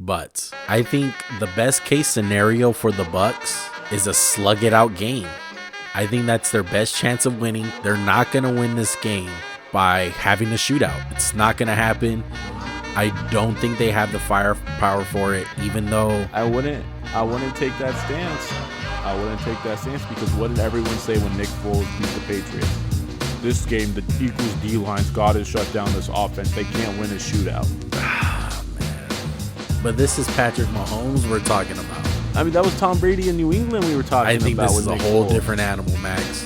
But I think the best case scenario for the Bucs is a slug it out game. I think that's their best chance of winning. They're not going to win this game by having a shootout. It's not going to happen. I don't think they have the firepower for it, even though I wouldn't take that stance. I wouldn't take that stance because what did everyone say when Nick Foles beat the Patriots? This game, the Eagles D-line's got to shut down this offense. They can't win a shootout. But this is Patrick Mahomes we're talking about. I mean, that was Tom Brady in New England we were talking about. I think this is a whole Foles. different animal, Max.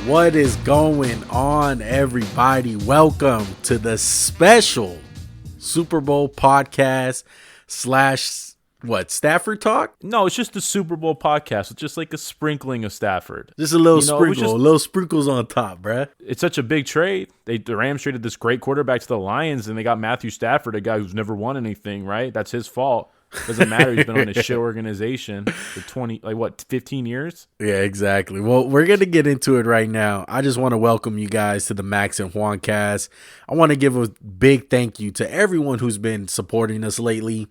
What is going on, everybody? Welcome to the special Super Bowl podcast / Stafford Talk? No, it's just the Super Bowl podcast. It's just like a sprinkling of Stafford. Just a little sprinkle, little sprinkles on top, bruh. It's such a big trade. The Rams traded this great quarterback to the Lions, and they got Matthew Stafford, a guy who's never won anything, right? That's his fault. Doesn't matter. He's been on a shit organization for 15 years? Yeah, exactly. Well, we're going to get into it right now. I just want to welcome you guys to the Max and Juan cast. I want to give a big thank you to everyone who's been supporting us lately.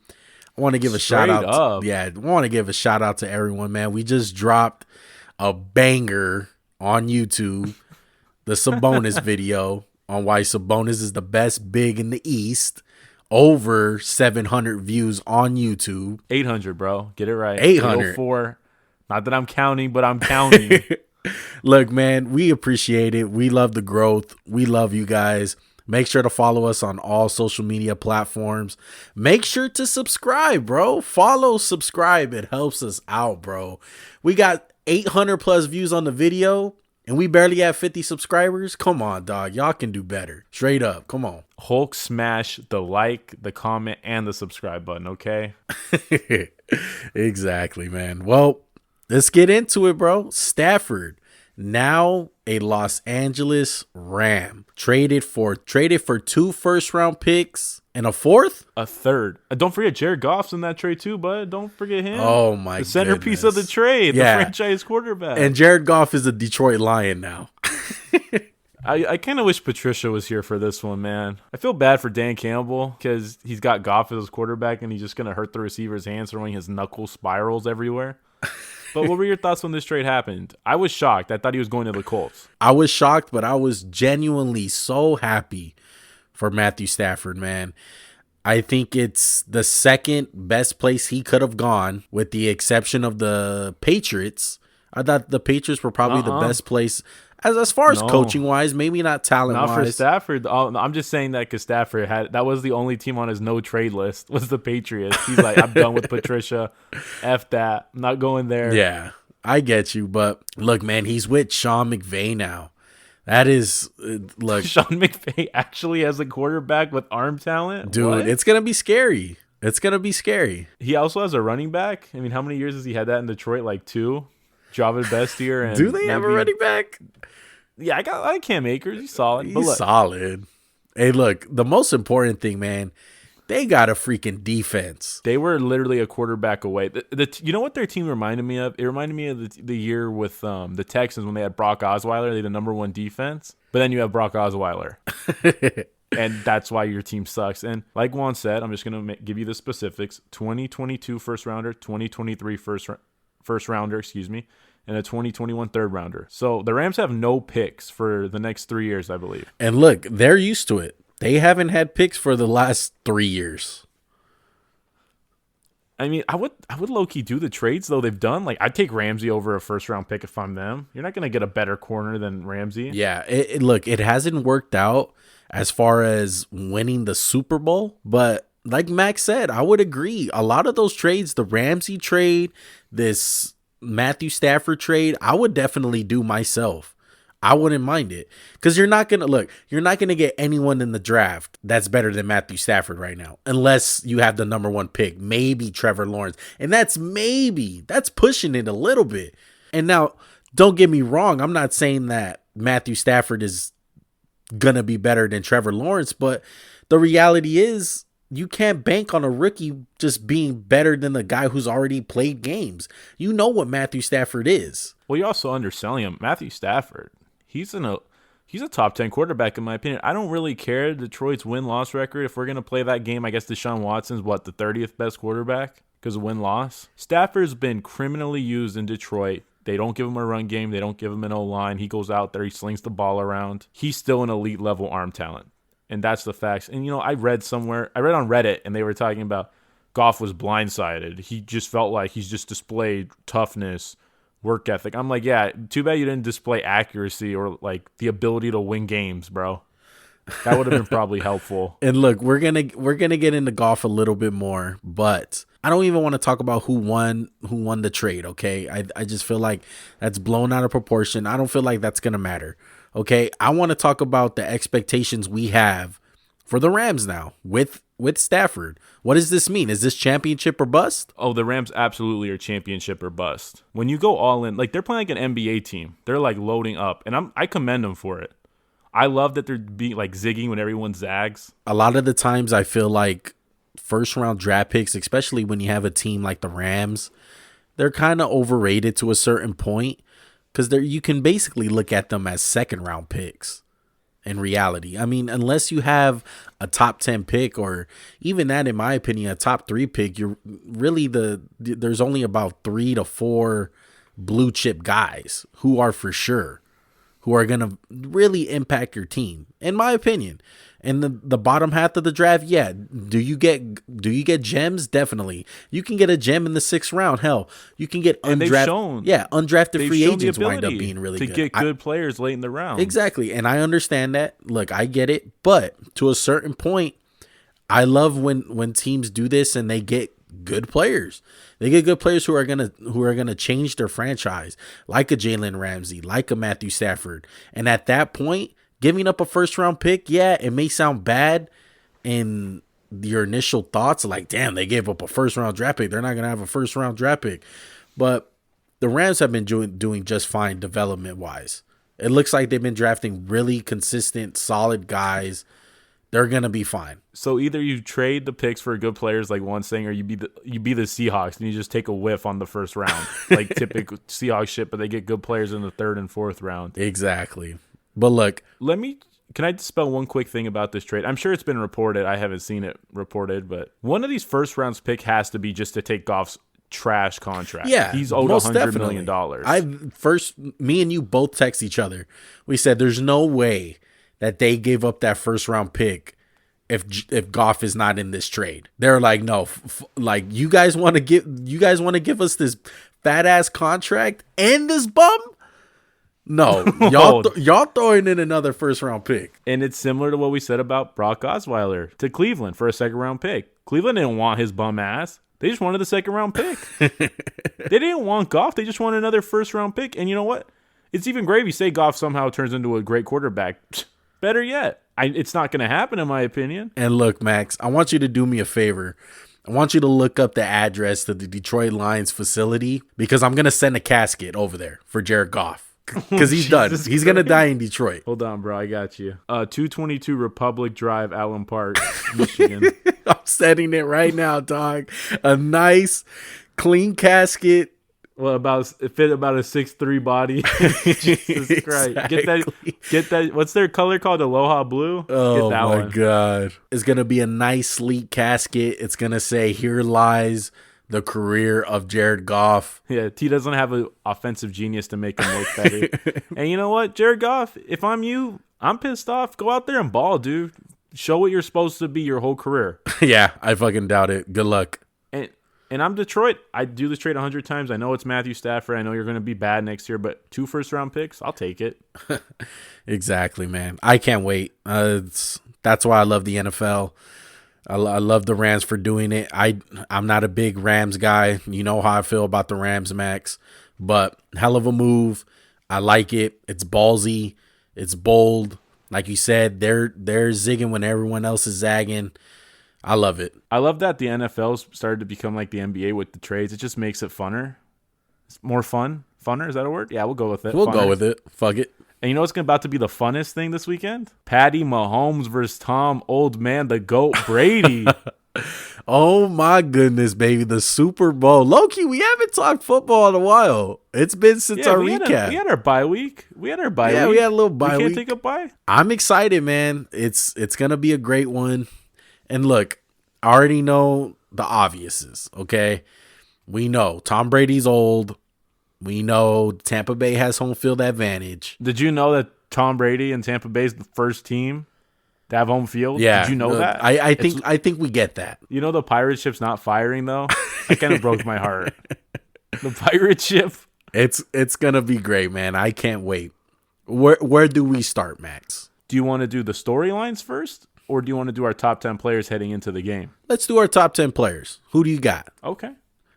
I want to give a shout out. I want to give a shout out to everyone, man. We just dropped a banger on YouTube, the Sabonis video on why Sabonis is the best big in the East. Over 700 views on YouTube. 800, bro. Get it right. 800. 804. Not that I'm counting, but I'm counting. Look, man, we appreciate it. We love the growth. We love you guys. Make sure to follow us on all social media platforms. Make sure to subscribe, bro. Follow, subscribe. It helps us out, bro. We got 800 plus views on the video, and we barely have 50 subscribers. Come on, dog. Y'all can do better. Straight up. Come on. Hulk smash the like, the comment, and the subscribe button, okay? Exactly, man. Well, let's get into it, bro. Stafford, now a Los Angeles Ram, traded for 2 first-round picks and a fourth? A third. Don't forget Jared Goff's in that trade too, bud. Don't forget him. Oh, my The centerpiece of the trade, Yeah. the franchise quarterback. And Jared Goff is a Detroit Lion now. I kind of wish Patricia was here for this one, man. I feel bad for Dan Campbell because he's got Goff as his quarterback and he's just going to hurt the receiver's hands throwing his knuckle spirals everywhere. But what were your thoughts when this trade happened? I was shocked. I thought he was going to the Colts. I was shocked, but I was genuinely so happy for Matthew Stafford, man. I think it's the second best place he could have gone, with the exception of the Patriots. I thought the Patriots were probably the best place as far as coaching-wise, maybe not talent-wise. Not for Stafford. I'm just saying that because Stafford that was the only team on his no-trade list was the Patriots. He's like, I'm done with Patricia. F that. I'm not going there. Yeah, I get you. But, look, man, he's with Sean McVay now. That is, look. Sean McVay actually has a quarterback with arm talent? Dude, what? It's going to be scary. It's going to be scary. He also has a running back. I mean, how many years has he had that in Detroit? Like 2? Javid Bestier. And do they have a running back? Yeah, I got Cam Akers. He's solid. He's solid. Hey, look, the most important thing, man, they got a freaking defense. They were literally a quarterback away. You know what their team reminded me of? It reminded me of the year with the Texans when they had Brock Osweiler. They had the number 1 defense. But then you have Brock Osweiler. And that's why your team sucks. And like Juan said, I'm just going to give you the specifics. 2022 first rounder, 2023 first rounder, and a 2021 third rounder. So the Rams have no picks for the next 3 years, I believe. And look, they're used to it. They haven't had picks for the last 3 years. I mean, I would low-key do the trades, though, they've done. Like, I'd take Ramsey over a first-round pick if I'm them. You're not going to get a better corner than Ramsey. Yeah, look, it hasn't worked out as far as winning the Super Bowl, but like Max said, I would agree. A lot of those trades, the Ramsey trade, this Matthew Stafford trade, I would definitely do myself. I wouldn't mind it, because you're not gonna get anyone in the draft that's better than Matthew Stafford right now, unless you have the number 1 pick, maybe Trevor Lawrence, and that's pushing it a little bit. And now, don't get me wrong, I'm not saying that Matthew Stafford is gonna be better than Trevor Lawrence, but the reality is, you can't bank on a rookie just being better than the guy who's already played games. You know what Matthew Stafford is. Well, you're also underselling him. Matthew Stafford, he's He's a top 10 quarterback in my opinion. I don't really care Detroit's win-loss record. If we're going to play that game, I guess Deshaun Watson's the 30th best quarterback because of win-loss. Stafford's been criminally used in Detroit. They don't give him a run game. They don't give him an O-line. He goes out there. He slings the ball around. He's still an elite level arm talent. And that's the facts. And, I read on Reddit, and they were talking about Goff was blindsided. He just felt like he's just displayed toughness, work ethic. I'm like, yeah, too bad you didn't display accuracy or like the ability to win games, bro. That would have been probably helpful. And look, we're gonna get into Goff a little bit more, but I don't even want to talk about who won the trade. Okay, I just feel like that's blown out of proportion. I don't feel like that's gonna matter. Okay, I want to talk about the expectations we have for the Rams now with Stafford. What does this mean? Is this championship or bust? Oh, the Rams absolutely are championship or bust. When you go all in, like they're playing like an NBA team. They're like loading up, and I commend them for it. I love that they're being like zigging when everyone zags. A lot of the times I feel like first round draft picks, especially when you have a team like the Rams, they're kind of overrated to a certain point because you can basically look at them as second round picks. In reality, I mean, unless you have a top 10 pick or even that, in my opinion, a top 3 pick, you're really there's only about 3 to 4 blue chip guys who are for sure, who are going to really impact your team, in my opinion. And the bottom half of the draft, yeah. Do you get gems? Definitely. You can get a gem in the 6th round. Hell, you can get undrafted free agents wind up being really good. To get good players late in the round. Exactly. And I understand that. Look, I get it. But to a certain point, I love when teams do this and they get good players. They get good players who are gonna change their franchise, like a Jalen Ramsey, like a Matthew Stafford. And at that point, giving up a first round pick, yeah, it may sound bad in your initial thoughts, like, damn, they gave up a first round draft pick. They're not gonna have a first round draft pick. But the Rams have been doing just fine development wise. It looks like they've been drafting really consistent, solid guys. They're gonna be fine. So either you trade the picks for good players, like one saying, or you be the Seahawks and you just take a whiff on the first round, like typical Seahawks shit. But they get good players in the 3rd and 4th round. Exactly. But look, can I dispel one quick thing about this trade? I'm sure it's been reported. I haven't seen it reported, but one of these first rounds pick has to be just to take Goff's trash contract. Yeah, he's owed $100 million. Me and you both text each other. We said there's no way that they gave up that first round pick if Goff is not in this trade. They're like, no, like you guys want to give us this fat ass contract and this bum. No, y'all throwing in another first round pick. And it's similar to what we said about Brock Osweiler to Cleveland for a 2nd round pick. Cleveland didn't want his bum ass. They just wanted the 2nd round pick. They didn't want Goff. They just wanted another 1st round pick. And you know what? It's even great if you say Goff somehow turns into a great quarterback. Better yet. It's not going to happen, in my opinion. And look, Max, I want you to do me a favor. I want you to look up the address to the Detroit Lions facility because I'm going to send a casket over there for Jared Goff. Because he's done. He's going to die in Detroit. Hold on, bro. I got you. 222 Republic Drive, Allen Park, Michigan. I'm setting it right now, dog. A nice, clean casket. Well, fit about a 6'3" body. Jesus Christ. Exactly. Get that. What's their color called? Aloha blue? Oh, my God. It's going to be a nice, sleek casket. It's going to say, here lies the career of Jared Goff. Yeah, T doesn't have an offensive genius to make him look better. And you know what, Jared Goff, if I'm you, I'm pissed off. Go out there and ball, dude. Show what you're supposed to be your whole career. Yeah, I fucking doubt it. Good luck. And I'm Detroit. I'd do this trade 100 times. I know it's Matthew Stafford. I know you're going to be bad next year, but 2 first-round picks, I'll take it. Exactly, man. I can't wait. That's why I love the NFL. I love the Rams for doing it. I'm not a big Rams guy. You know how I feel about the Rams, Max. But hell of a move. I like it. It's ballsy. It's bold. Like you said, they're zigging when everyone else is zagging. I love it. I love that the NFL's started to become like the NBA with the trades. It just makes it funner. It's more fun. Funner, is that a word? Yeah, we'll go with it. We'll go with it. Fuck it. And you know what's about to be the funnest thing this weekend? Patty Mahomes versus Tom Old Man, the GOAT Brady. Oh my goodness, baby. The Super Bowl. Loki, we haven't talked football in a while. It's been since our recap. We had our bye week. We had We had a little bye week. We can't take a bye? I'm excited, man. It's going to be a great one. And look, I already know the obviouses, okay? We know Tom Brady's old. We know Tampa Bay has home field advantage. Did you know that Tom Brady and Tampa Bay is the first team to have home field? Yeah. Did you know that? I think we get that. You know the pirate ship's not firing, though? That kind of broke my heart. The pirate ship. It's going to be great, man. I can't wait. Where do we start, Max? Do you want to do the storylines first? Or do you want to do our top 10 players heading into the game? Let's do our top 10 players. Who do you got? Okay.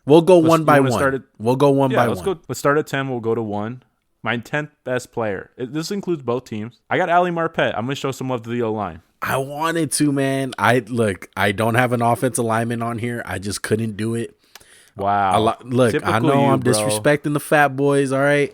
We'll go one by one. We'll go one by one. Let's start at 10. We'll go to 1. My 10th best player. This includes both teams. I got Ali Marpet. I'm going to show some love to the O-line. I wanted to, man. I don't have an offensive lineman on here. I just couldn't do it. Wow. Look, typical I know I'm disrespecting the fat boys, all right?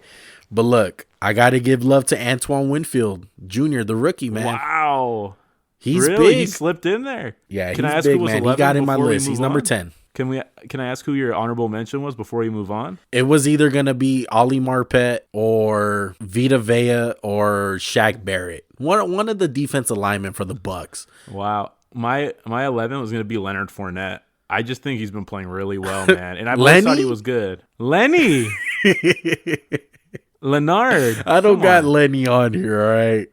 But look, I got to give love to Antoine Winfield Jr., the rookie, man. Wow. He's really? big. He slipped in there. Yeah, he's big, man. He got in my list. He's number 10. Can I ask who your honorable mention was before you move on? It was either going to be Ali Marpet or Vita Vea or Shaq Barrett. One of the defensive linemen for the Bucs. Wow. My 11 was going to be Leonard Fournette. I just think he's been playing really well, man. And I thought he was good. Lenny! Leonard. I don't got Lenny on here, all right?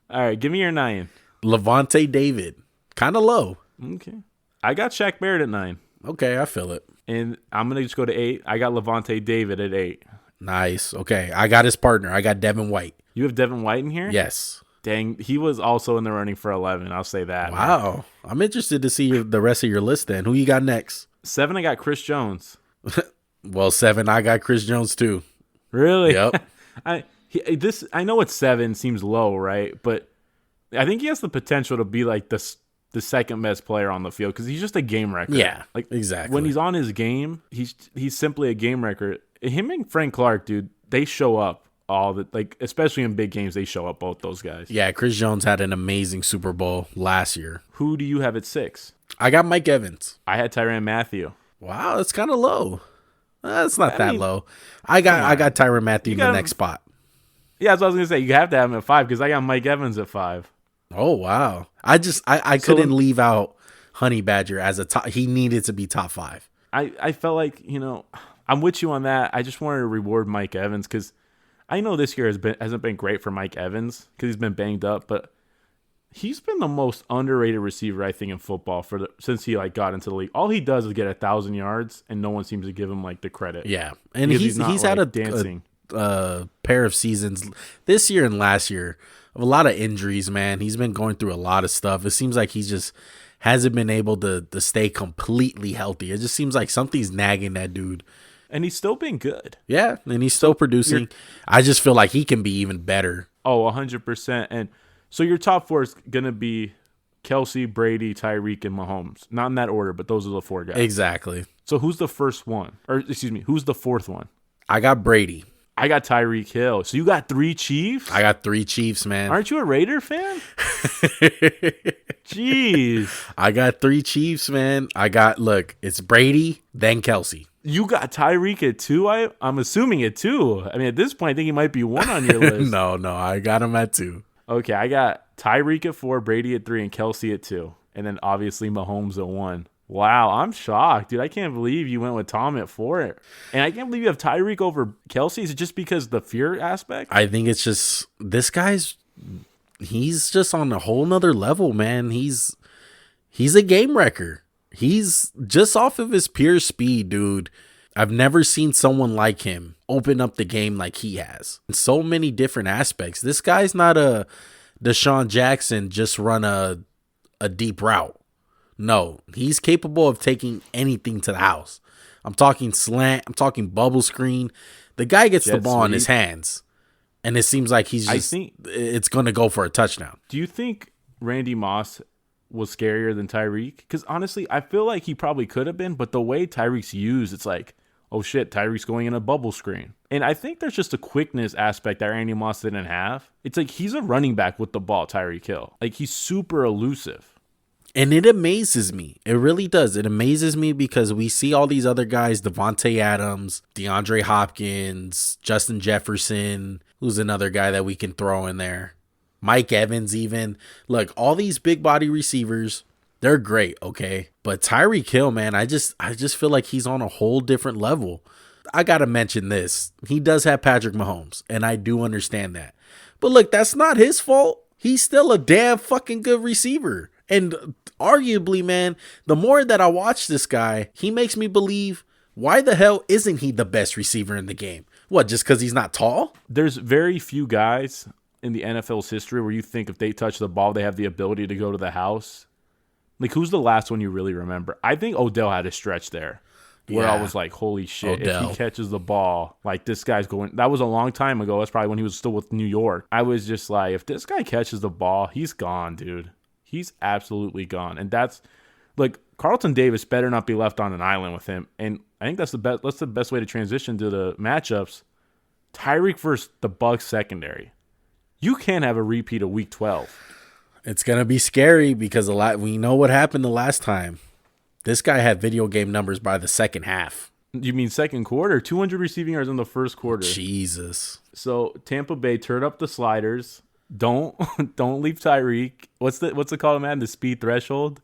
All right, give me your 9. Levante David. Kind of low. Okay. I got Shaq Barrett at 9. Okay, I feel it. And I'm going to just go to 8. I got Levante David at 8. Nice. Okay, I got his partner. I got Devin White. You have Devin White in here? Yes. Dang, he was also in the running for 11. I'll say that. Wow. Man. I'm interested to see the rest of your list then. Who you got next? 7, I got Chris Jones. Well, 7, I got Chris Jones too. Really? Yep. I know it's 7 seems low, right? But I think he has the potential to be like the second best player on the field because he's just a game wrecker. Yeah, like exactly. When he's on his game, he's simply a game wrecker. Him and Frank Clark, dude, they show up especially in big games, they show up, both those guys. Yeah, Chris Jones had an amazing Super Bowl last year. Who do you have at 6? I got Mike Evans. I had Tyrann Mathieu. Wow, that's kind of low. It's not that low. I got Tyrann Mathieu in the next spot. Yeah, that's what I was gonna say. You have to have him at 5 because I got Mike Evans at 5. Oh wow! I couldn't leave out Honey Badger as a top. He needed to be top 5. I felt like I'm with you on that. I just wanted to reward Mike Evans because I know this year hasn't been great for Mike Evans because he's been banged up, but he's been the most underrated receiver I think in football since he got into the league. All he does is get 1,000 yards, and no one seems to give him the credit. Yeah, and he's had a pair of seasons this year and last year of a lot of injuries. Man, he's been going through a lot of stuff. It seems like he just hasn't been able to stay completely healthy. It just seems like something's nagging that dude. And he's still been good. Yeah, and he's still producing. I just feel like he can be even better. Oh, 100%. And so your top 4 is going to be Kelsey, Brady, Tyreek, and Mahomes. Not in that order, but those are the 4 guys. Exactly. So who's the first one? Or excuse me, who's the 4th one? I got Brady. I got Tyreek Hill. So you got 3 Chiefs? I got 3 Chiefs, man. Aren't you a Raider fan? Jeez. I got 3 Chiefs, man. It's Brady, then Kelsey. You got Tyreek at 2? I'm assuming at 2. I mean, at this point, I think he might be 1 on your list. No, I got him at 2. Okay, I got Tyreek at 4, Brady at 3, and Kelsey at 2. And then obviously Mahomes at 1. Wow, I'm shocked, dude. I can't believe you went with Tom at 4. And I can't believe you have Tyreek over Kelsey. Is it just because the fear aspect? I think it's just this guy's he's just on a whole nother level, man. He's a game wrecker. He's just off of his pure speed, dude. I've never seen someone like him open up the game like he has in so many different aspects. This guy's not a Deshaun Jackson, just run a deep route. No, he's capable of taking anything to the house. I'm talking slant. I'm talking bubble screen. The guy gets the ball in his hands, and it seems like it's going to go for a touchdown. Do you think Randy Moss was scarier than Tyreek? Because honestly, I feel like he probably could have been, but the way Tyreek's used, it's like, oh shit, Tyreek's going in a bubble screen. And I think there's just a quickness aspect that Randy Moss didn't have. It's like he's a running back with the ball, Tyreek Hill. Like he's super elusive. And it amazes me. It really does. It amazes me because we see all these other guys, Devontae Adams, DeAndre Hopkins, Justin Jefferson, who's another guy that we can throw in there. Mike Evans even. Look, all these big body receivers, they're great, okay? But Tyreek Hill, man, I just feel like he's on a whole different level. I got to mention this. He does have Patrick Mahomes, and I do understand that. But look, that's not his fault. He's still a damn fucking good receiver. And arguably, man, the more that I watch this guy, he makes me believe, why the hell isn't he the best receiver in the game? What, just because he's not tall? There's very few guys in the NFL's history where you think if they touch the ball, they have the ability to go to the house. Like, who's the last one you really remember? I think Odell had a stretch there where I was like, holy shit, Odell. If he catches the ball, like, this guy's going. That was a long time ago. That's probably when he was still with New York. I was just like, if this guy catches the ball, he's gone, dude. He's absolutely gone. And that's, like, Carlton Davis better not be left on an island with him. And I think that's the best way to transition to the matchups. Tyreek versus the Bucs secondary. You can't have a repeat of Week 12. It's going to be scary because we know what happened the last time. This guy had video game numbers by the second half. You mean second quarter? 200 receiving yards in the first quarter. Jesus. So Tampa Bay, turn up the sliders. Don't leave Tyreek. What's it called, man? The speed threshold.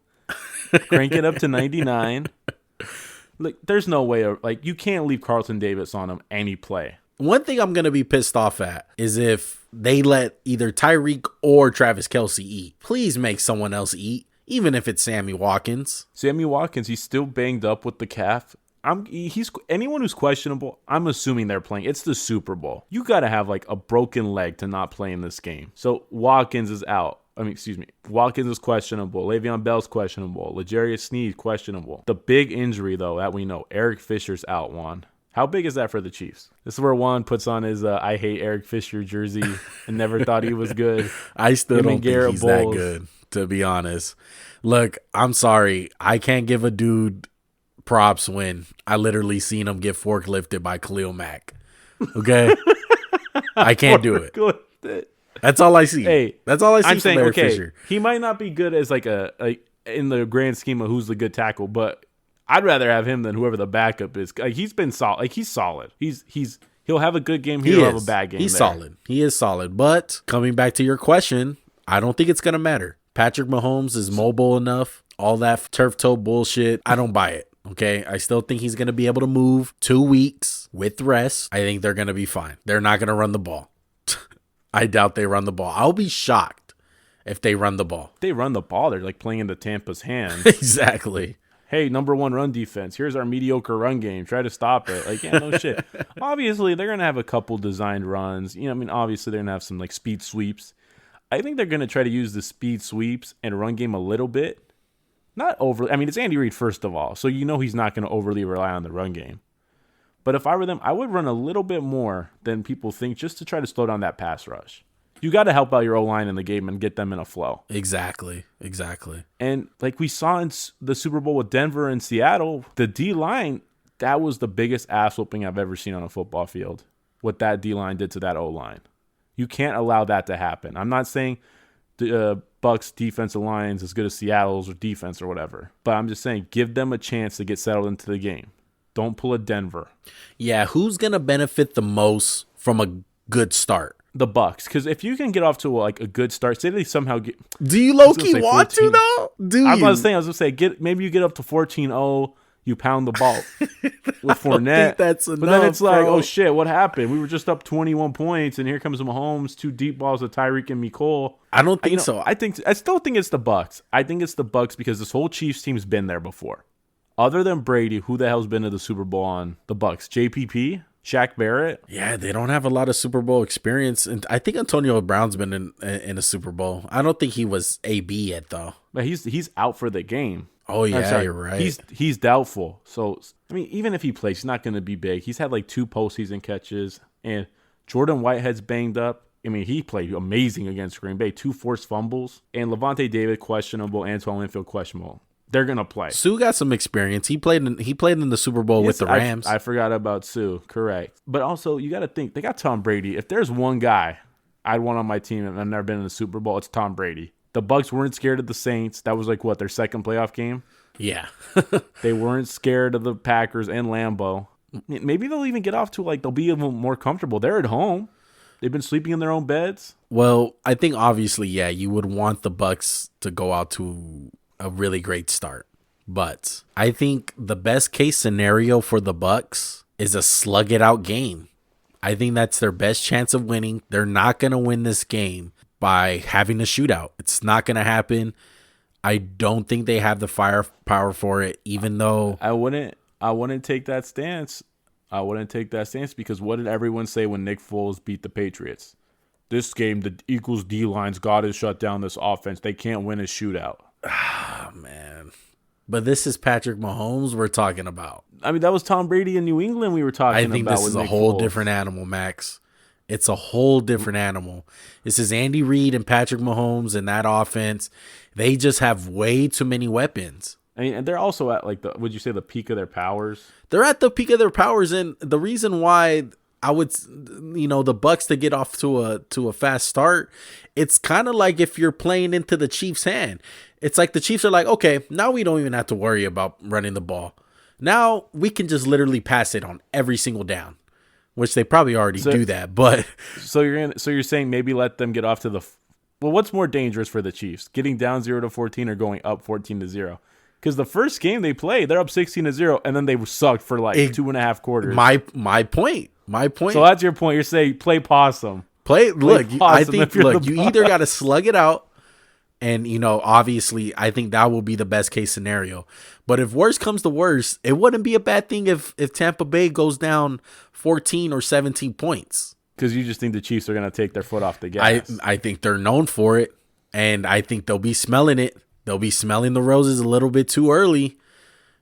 Crank it up to 99. Like, there's no way. You can't leave Carlton Davis on him any play. One thing I'm gonna be pissed off at is if they let either Tyreek or Travis Kelce eat. Please make someone else eat, even if it's Sammy Watkins. Sammy Watkins, he's still banged up with the calf. He's anyone who's questionable, I'm assuming they're playing. It's the Super Bowl. You got to have like a broken leg to not play in this game. So Watkins is out. Watkins is questionable. Le'Veon Bell's questionable. L'Jarius Sneed questionable. The big injury, though, that we know, Eric Fisher's out, Juan. How big is that for the Chiefs? This is where Juan puts on his I hate Eric Fisher jersey and never thought he was good. I still don't think he's that good, to be honest. Look, I'm sorry. I can't give a dude props when I literally seen him get forklifted by Khalil Mack. Okay? I can't do it. That's all I see. Hey, that's all I see I'm saying, from Eric Fisher. He might not be good as like a in the grand scheme of who's the good tackle, but I'd rather have him than whoever the backup is. Like, he's been solid. Like, he's solid. He'll have a good game. He'll have a bad game. He's solid. He is solid. But coming back to your question, I don't think it's gonna matter. Patrick Mahomes is mobile enough. All that turf toe bullshit, I don't buy it. Okay, I still think he's going to be able to move 2 weeks with rest. I think they're going to be fine. They're not going to run the ball. I doubt they run the ball. I'll be shocked if they run the ball. If they run the ball, they're like playing into Tampa's hands. Exactly. Hey, number one run defense. Here's our mediocre run game. Try to stop it. Like, yeah, no shit. Obviously, they're going to have a couple designed runs. Obviously, they're going to have some like speed sweeps. I think they're going to try to use the speed sweeps and run game a little bit. Not overly. I mean, it's Andy Reid, first of all, so he's not going to overly rely on the run game. But if I were them, I would run a little bit more than people think just to try to slow down that pass rush. You got to help out your O-line in the game and get them in a flow. Exactly. And like we saw in the Super Bowl with Denver and Seattle, the D-line, that was the biggest ass whooping I've ever seen on a football field, what that D-line did to that O-line. You can't allow that to happen. I'm not saying the Bucs defensive line's as good as Seattle's or defense or whatever. But I'm just saying, give them a chance to get settled into the game. Don't pull a Denver. Yeah, who's going to benefit the most from a good start? The Bucs. Because if you can get off to a good start, say they somehow get... Do you low-key want 14, to, though? I was going to say, maybe you get up to 14-0, you pound the ball with Fournette. That's enough, but then it's like, bro. oh shit, what happened? We were just up 21 points, and here comes Mahomes, 2 deep balls to Tyreek and Mecole. I don't think so. I still think it's the Bucs. I think it's the Bucs because this whole Chiefs team's been there before. Other than Brady, who the hell's been to the Super Bowl on the Bucs? JPP? Shaq Barrett? Yeah, they don't have a lot of Super Bowl experience. And I think Antonio Brown's been in a Super Bowl. I don't think he was AB yet, though. But he's out for the game. Oh, yeah, you're right. He's doubtful. So, I mean, even if he plays, he's not going to be big. He's had like 2 postseason catches. And Jordan Whitehead's banged up. I mean, he played amazing against Green Bay. 2 forced fumbles. And Levante David questionable. Antoine Winfield questionable. They're going to play. Sue got some experience. He played in the Super Bowl with the Rams. I forgot about Sue. Correct. But also, you got to think, they got Tom Brady. If there's one guy I'd want on my team and I've never been in the Super Bowl, it's Tom Brady. The Bucs weren't scared of the Saints. That was like what, their second playoff game? Yeah. They weren't scared of the Packers and Lambeau. Maybe they'll even get off to they'll be even more comfortable. They're at home. They've been sleeping in their own beds. Well, I think obviously, yeah, you would want the Bucs to go out to a really great start. But I think the best case scenario for the Bucs is a slug it out game. I think that's their best chance of winning. They're not going to win this game by having a shootout. It's not going to happen. I don't think they have the firepower for it, even though I wouldn't take that stance. I wouldn't take that stance because what did everyone say when Nick Foles beat the Patriots? This game, the Eagles D-lines got to shut down this offense. They can't win a shootout. Oh, man. But this is Patrick Mahomes we're talking about. I mean, that was Tom Brady in New England we were talking about. I think this is a whole different animal, Max. It's a whole different animal. This is Andy Reid and Patrick Mahomes and that offense. They just have way too many weapons. I mean, and they're also at would you say the peak of their powers? They're at the peak of their powers, and the reason why I would, the Bucs to get off to a fast start, it's kind of like if you're playing into the Chiefs' hand. It's like the Chiefs are like, okay, now we don't even have to worry about running the ball. Now we can just literally pass it on every single down, which they probably already do that. But so you're saying maybe let them get off to what's more dangerous for the Chiefs, getting down 0-14 or going up 14-0? Because the first game they played, they're up 16-0, and then they sucked for 2.5 quarters. My point. So that's your point. You're saying play possum. I think you either got to slug it out. And, obviously, I think that will be the best case scenario. But if worse comes to worse, it wouldn't be a bad thing if Tampa Bay goes down 14 or 17 points. Because you just think the Chiefs are going to take their foot off the gas. I think they're known for it, and I think they'll be smelling it. They'll be smelling the roses a little bit too early,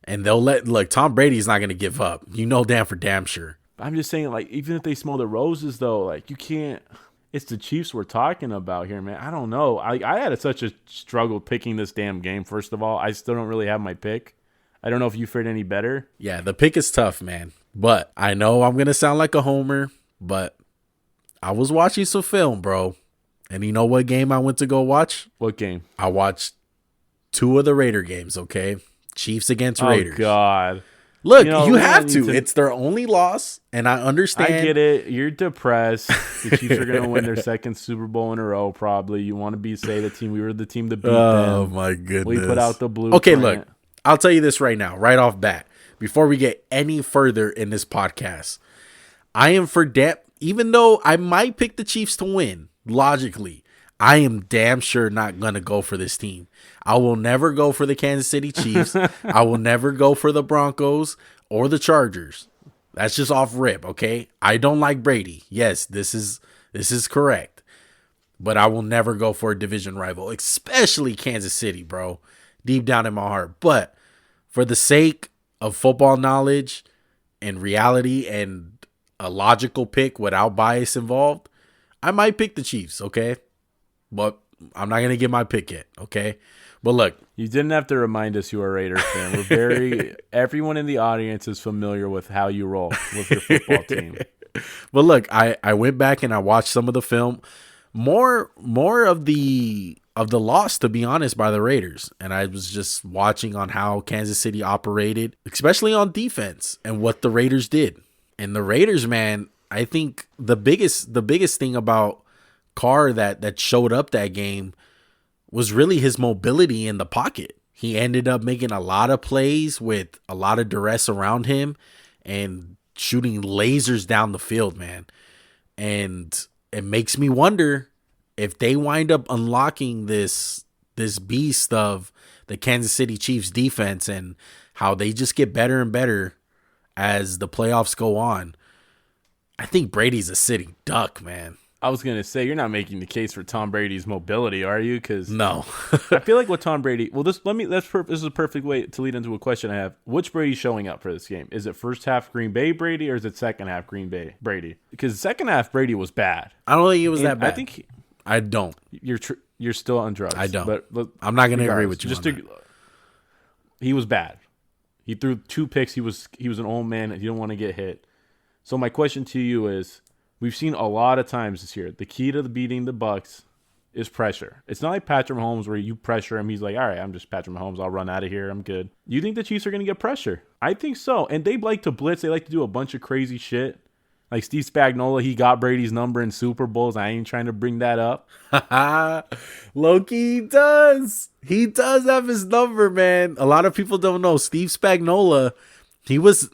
and they'll Tom Brady's not going to give up. Damn for damn sure. I'm just saying, even if they smell the roses, though, you can't. It's the Chiefs we're talking about here, man. I don't know. I had such a struggle picking this damn game, first of all. I still don't really have my pick. I don't know if you fared any better. Yeah, the pick is tough, man. But I know I'm going to sound like a homer, but I was watching some film, bro. And you know what game I went to go watch? What game? I watched 2 of the Raider games, okay? Chiefs against Raiders. Oh, God. Look, you have to. It's their only loss, and I understand. I get it. You're depressed. The Chiefs are going to win their second Super Bowl in a row, probably. You want to we were the team to beat them. Oh, my goodness. We put out the blueprint. Okay, look, I'll tell you this right now, right off bat, before we get any further in this podcast. I am for depth, even though I might pick the Chiefs to win, logically, I am damn sure not going to go for this team. I will never go for the Kansas City Chiefs. I will never go for the Broncos or the Chargers. That's just off rip, okay? I don't like Brady. Yes, this is correct. But I will never go for a division rival, especially Kansas City, bro. Deep down in my heart. But for the sake of football knowledge and reality and a logical pick without bias involved, I might pick the Chiefs, okay? But I'm not going to get my pick yet, okay? But look. You didn't have to remind us you are a Raiders fan. Everyone in the audience is familiar with how you roll with your football team. But look, I went back and I watched some of the film. More of the loss, to be honest, by the Raiders. And I was just watching on how Kansas City operated, especially on defense, and what the Raiders did. And the Raiders, man, I think the biggest thing about Carr that showed up that game was really his mobility in the pocket. He ended up making a lot of plays with a lot of duress around him and shooting lasers down the field, man. And it makes me wonder if they wind up unlocking this beast of the Kansas City Chiefs defense and how they just get better and better as the playoffs go on. I think Brady's a sitting duck, man. I was going to say, you're not making the case for Tom Brady's mobility, are you? Because no. I feel like what Tom Brady... Well, this is a perfect way to lead into a question I have. Which Brady's showing up for this game? Is it first half Green Bay Brady or is it second half Green Bay Brady? Because second half Brady was bad. I don't think he was that bad. I don't. You're still on drugs. I don't. But I'm not going to agree with you. He was bad. He threw 2 picks. He was an old man. He didn't want to get hit. So my question to you is, we've seen a lot of times this year, the key to beating the Bucs is pressure. It's not like Patrick Mahomes where you pressure him. He's like, all right, I'm just Patrick Mahomes. I'll run out of here. I'm good. You think the Chiefs are going to get pressure? I think so. And they like to blitz. They like to do a bunch of crazy shit. Like Steve Spagnuolo, he got Brady's number in Super Bowls. I ain't trying to bring that up. Loki, he does. He does have his number, man. A lot of people don't know. Steve Spagnuolo,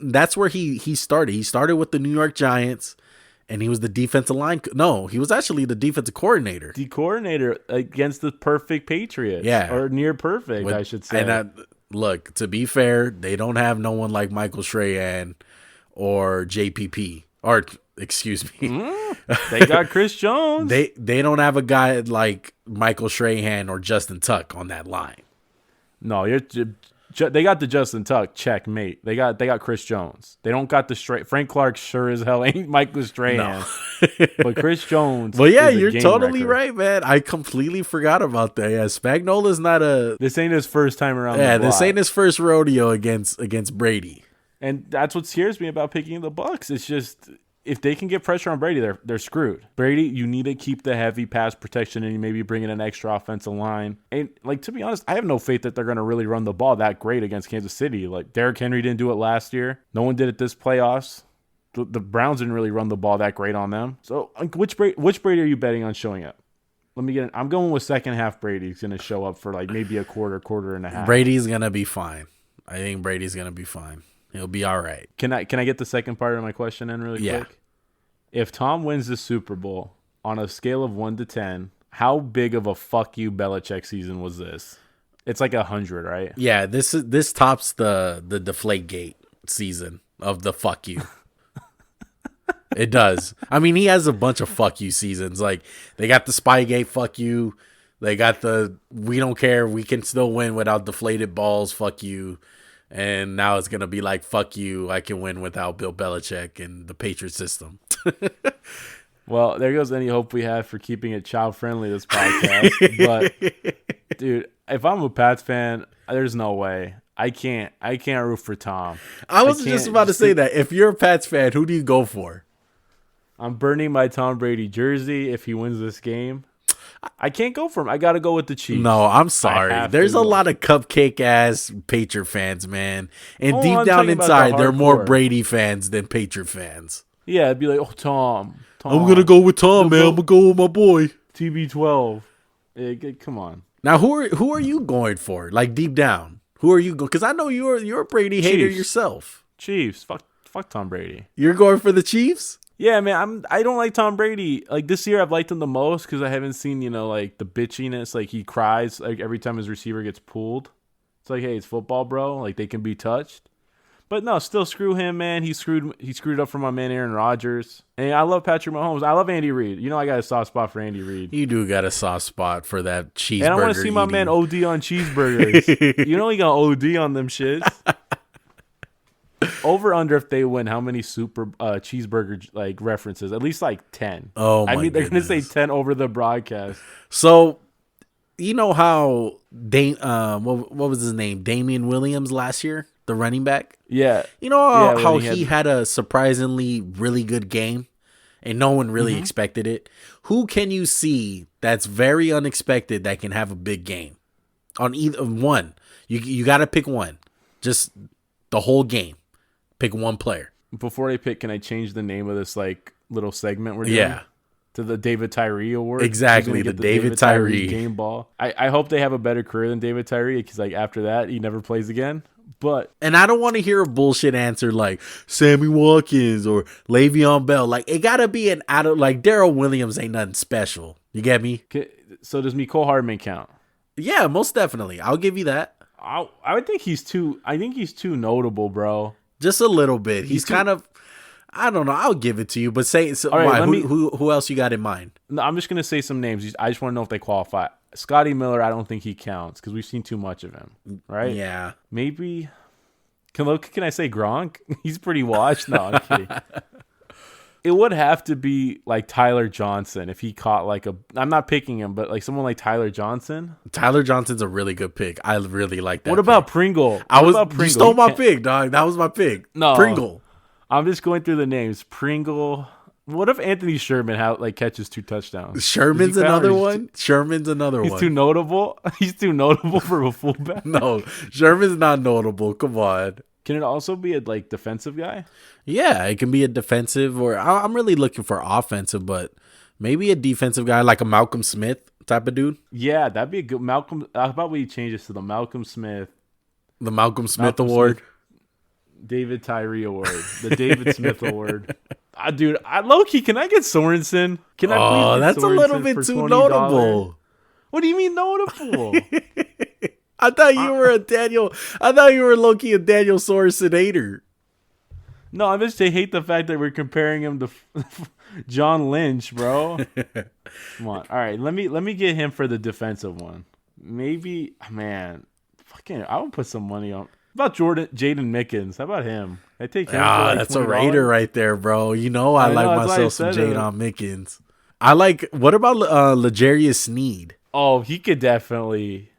that's where he started. He started with the New York Giants, and he was the defensive line. No, he was actually the defensive coordinator. The coordinator against the perfect Patriots. Yeah. Or near perfect, I should say. And look, to be fair, they don't have no one like Michael Strahan or JPP. Or, excuse me. They got Chris Jones. They don't have a guy like Michael Strahan or Justin Tuck on that line. No, they got the Justin Tuck checkmate. They got Chris Jones. They don't got the straight. Frank Clark sure as hell ain't Michael Strahan. No. But Chris Jones. Well, yeah, you're totally right, man. I completely forgot about that. Yeah, Spagnola's not This ain't his first time around. Yeah, this ain't his first rodeo against Brady. And that's what scares me about picking the Bucs. It's just if they can get pressure on Brady, they're screwed. Brady, you need to keep the heavy pass protection and you maybe bring in an extra offensive line. And like to be honest, I have no faith that they're going to really run the ball that great against Kansas City. Like Derrick Henry didn't do it last year. No one did it this playoffs. The Browns didn't really run the ball that great on them. So which Brady are you betting on showing up? I'm going with second half Brady's going to show up for like maybe a quarter and a half. Brady's going to be fine. I think Brady's going to be fine. He'll be all right. Can I get the second part of my question in really quick? If Tom wins the Super Bowl on a scale of 1 to 10, how big of a fuck you Belichick season was this? It's like 100, right? Yeah, this tops the Deflategate season of the fuck you. It does. I mean, he has a bunch of fuck you seasons. Like they got the Spygate fuck you. They got the we don't care. We can still win without deflated balls. Fuck you. And now it's going to be like, fuck you, I can win without Bill Belichick and the Patriot system. Well, there goes any hope we have for keeping it child-friendly, this podcast. But, dude, if I'm a Pats fan, there's no way. I can't root for Tom. I was just about to say that. If you're a Pats fan, who do you go for? I'm burning my Tom Brady jersey if he wins this game. I can't go for him. I got to go with the Chiefs. No, I'm sorry. There's a lot of cupcake-ass Patriot fans, man. And deep down inside, they're more Brady fans than Patriot fans. Yeah, it'd be like, oh, Tom. I'm going to go with Tom, man. I'm going to go with my boy. TB12. Come on. Now, who are you going for? Like, deep down. Who are you going? Because I know you're a Brady hater yourself. Chiefs. Fuck Tom Brady. You're going for the Chiefs? Yeah, man, I don't like Tom Brady. Like this year, I've liked him the most because I haven't seen like the bitchiness. Like he cries like every time his receiver gets pulled. It's like, hey, it's football, bro. Like they can be touched. But no, still screw him, man. He screwed up for my man Aaron Rodgers. And I love Patrick Mahomes. I love Andy Reid. You know I got a soft spot for Andy Reid. You do got a soft spot for that cheeseburger. And I want to see my man OD on cheeseburgers. You know he got OD on them shits. Over under if they win, how many super cheeseburger like references? At least like 10. Oh my! I mean, they're gonna say 10 over the broadcast. So, you know how what was his name? Damian Williams last year, the running back. Yeah. You know how he had a surprisingly really good game, and no one really expected it. Who can you see that's very unexpected that can have a big game on either one? You got to pick one, just the whole game. Pick one player. Before I pick, can I change the name of this like little segment we're doing? Yeah. To the David Tyree Award. Exactly, the David Tyree game ball. I hope they have a better career than David Tyree because like after that he never plays again. And I don't want to hear a bullshit answer like Sammy Watkins or Le'Veon Bell. Like it gotta be an out of like Darrell Williams ain't nothing special. You get me? So does Mecole Hardman count? Yeah, most definitely. I'll give you that. I would think he's too notable, bro. Just a little bit. He's kind of, I don't know. I'll give it to you, but say so. Right, why? Who else you got in mind? No, I'm just gonna say some names. I just want to know if they qualify. Scotty Miller, I don't think he counts because we've seen too much of him. Right? Yeah. Maybe. Can I say Gronk? He's pretty washed. No, I'm kidding. It would have to be like Tyler Johnson if he caught like a. I'm not picking him, but like someone like Tyler Johnson. Tyler Johnson's a really good pick. I really like that. What about Pringle? You stole my pick, dog. That was my pick. No, Pringle. I'm just going through the names. Pringle. What if Anthony Sherman catches 2 touchdowns? Sherman's another one. Sherman's another He's one. too notable. He's too notable for a fullback. No, Sherman's not notable. Come on. Can it also be a defensive guy? Yeah, it can be a defensive, or I'm really looking for offensive, but maybe a defensive guy like a Malcolm Smith type of dude. Yeah, that'd be a good Malcolm. How about we change this to the Malcolm Smith? The Malcolm Smith Award. Smith, David Tyree Award. The David Smith Award. Dude, low-key, can I get Sorensen? Can I please get that's Sorensen a little bit too notable. What do you mean notable? I thought you were low-key a Daniel Sorensen hater. No, I just hate the fact that we're comparing him to John Lynch, bro. Come on. All right, let me get him for the defensive one. Maybe, man, I would put some money on. How about Jaden Mickens? How about him? I take him. That's a Raider right there, bro. You know I like myself some Jaden Mickens. I like. What about L'Jarius Sneed? Oh, he could definitely.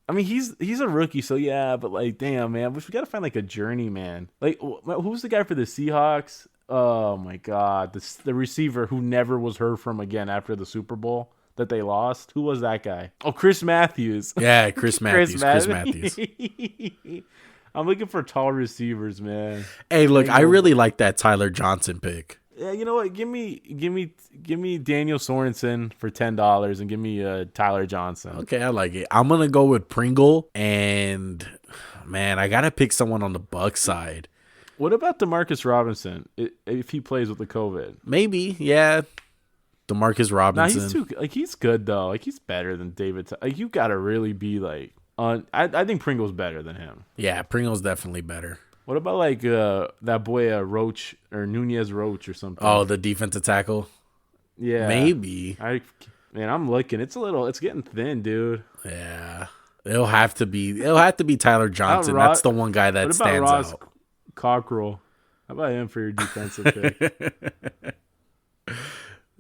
I mean, he's a rookie, so yeah. But damn, man, we got to find a journeyman. Who's the guy for the Seahawks? Oh my God, the receiver who never was heard from again after the Super Bowl that they lost. Who was that guy? Oh, Chris Matthews. Yeah, Chris Matthews. Chris Matthews. I'm looking for tall receivers, man. Hey, look, I really like that Tyler Johnson pick. Yeah, you know what? Give me Daniel Sorensen for $10 and give me Tyler Johnson. Okay, I like it. I'm gonna go with Pringle, and man, I gotta pick someone on the Bucs side. What about Demarcus Robinson if he plays with the COVID? Maybe, yeah. Demarcus Robinson. Nah, he's good though. He's better than David. You gotta really be I think Pringle's better than him. Yeah, Pringle's definitely better. What about that boy Roach or Nunez Roach or something? Oh, the defensive tackle. Yeah, maybe. I'm looking. It's getting thin, dude. Yeah, it'll have to be Tyler Johnson. That's the one guy that stands Ross out. Cockrell. How about him for your defensive pick?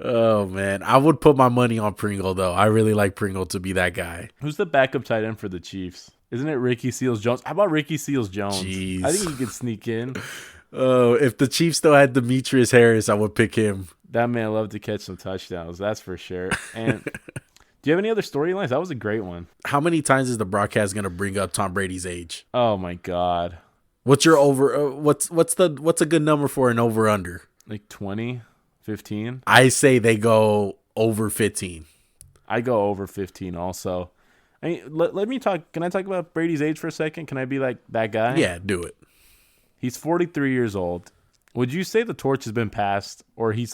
Oh man, I would put my money on Pringle though. I really like Pringle to be that guy. Who's the backup tight end for the Chiefs? Isn't it Ricky Seals-Jones? How about Ricky Seals-Jones? Jeez. I think he could sneak in. Oh, if the Chiefs still had Demetrius Harris, I would pick him. That man loved to catch some touchdowns, that's for sure. And do you have any other storylines? That was a great one. How many times is the broadcast going to bring up Tom Brady's age? Oh my God. What's your over? What's a good number for an over under? 20, 15. I say they go over 15. I go over 15 also. I mean, let me talk. Can I talk about Brady's age for a second? Can I be like that guy? Yeah, do it. He's 43 years old. Would you say the torch has been passed, or he's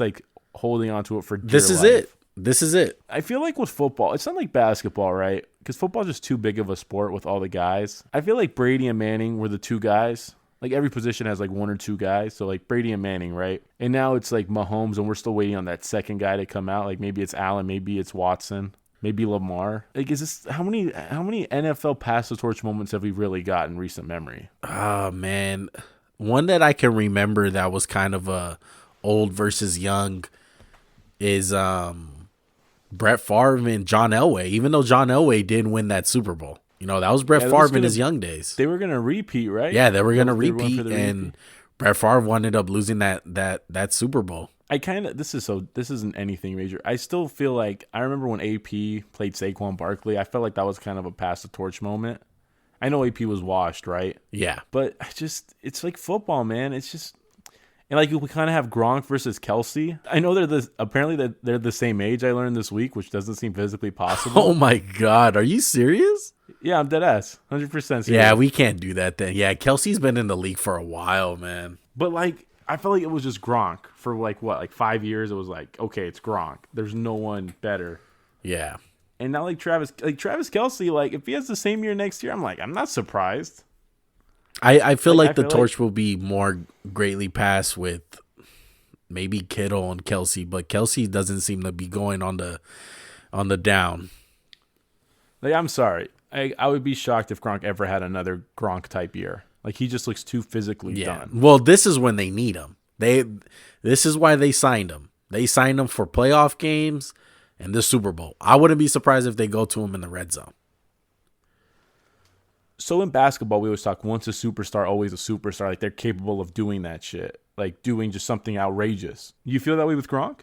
holding on to it for dear life? This is it. I feel like with football, it's not like basketball, right? Because football's just too big of a sport with all the guys. I feel like Brady and Manning were the two guys. Every position has one or two guys. So Brady and Manning, right? And now it's Mahomes, and we're still waiting on that second guy to come out. Maybe it's Allen, maybe it's Watson, maybe Lamar. Is this how many NFL pass the torch moments have we really got in recent memory? Oh man, one that I can remember that was kind of a old versus young is Brett Favre and John Elway. Even though John Elway didn't win that Super Bowl. That was Brett Favre in his young days. They were going to repeat, right? Yeah, they were going to repeat, and Brett Favre ended up losing that Super Bowl. This isn't anything major. I still feel like I remember when AP played Saquon Barkley. I felt like that was kind of a pass the torch moment. I know AP was washed, right? Yeah, but it's like football, man. It's just. And we kind of have Gronk versus Kelsey. I know apparently they're the same age. I learned this week, which doesn't seem physically possible. Oh my God, are you serious? Yeah, I'm dead ass, 100% serious. Yeah, we can't do that then. Yeah, Kelsey's been in the league for a while, man. But I felt like it was just Gronk for 5 years. It was okay, it's Gronk. There's no one better. Yeah. And now Travis Kelsey, if he has the same year next year, I'm not surprised. I feel like the torch will be more greatly passed with maybe Kittle and Kelsey, but Kelsey doesn't seem to be going on the down. I'm sorry. I would be shocked if Gronk ever had another Gronk type year. He just looks too physically done. Well, this is when they need him. This is why they signed him. They signed him for playoff games and the Super Bowl. I wouldn't be surprised if they go to him in the red zone. So in basketball, we always talk once a superstar, always a superstar. They're capable of doing that shit. like doing just something outrageous. You feel that way with Gronk?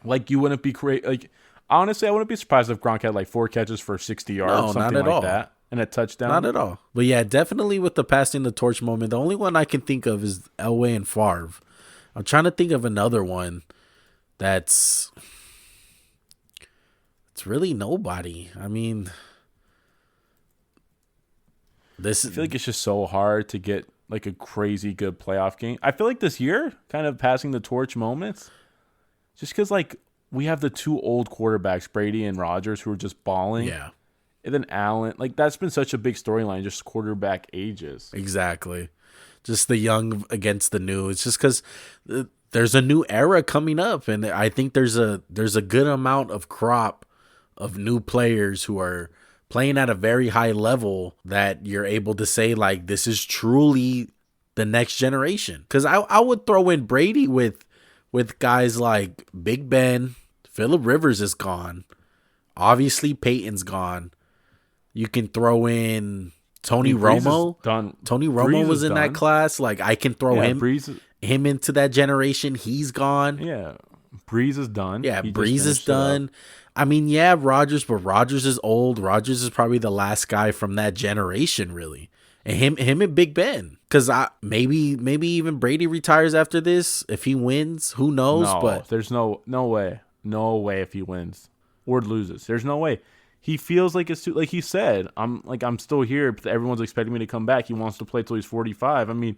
Like you wouldn't be crazy. Like honestly, I wouldn't be surprised if Gronk had like 4 catches for 60 yards, No, something not at like all. that, and a touchdown. Not at all. But yeah, definitely with the passing the torch moment, the only one I can think of is Elway and Favre. I'm trying to think of another one it's really nobody. I mean, I feel like it's just so hard to get like a crazy good playoff game. I feel like this year, kind of passing the torch moments, just because like we have the 2 old quarterbacks, Brady and Rodgers, who are just balling. Yeah. And then Allen, like that's been such a big storyline, just quarterback ages. Exactly. Just the young against the new. It's just because there's a new era coming up, and I think there's a good amount of crop of new players who are playing at a very high level that you're able to say like this is truly the next generation. Because I would throw in Brady with guys like Big Ben, Phillip Rivers is gone, obviously Peyton's gone. You can throw in Tony Romo. Tony Romo was in that class. Like I can throw him into that generation. He's gone. Yeah, Breeze is done. Yeah, Breeze is done. I mean, yeah, Rodgers, but Rodgers is old. Rodgers is probably the last guy from that generation, really. And him and Big Ben. Because maybe even Brady retires after this. If he wins, who knows? No, but there's no way. No way if he wins or loses. There's no way. He feels like it's too, like he said, I'm still here, but everyone's expecting me to come back. He wants to play till he's 45. I mean,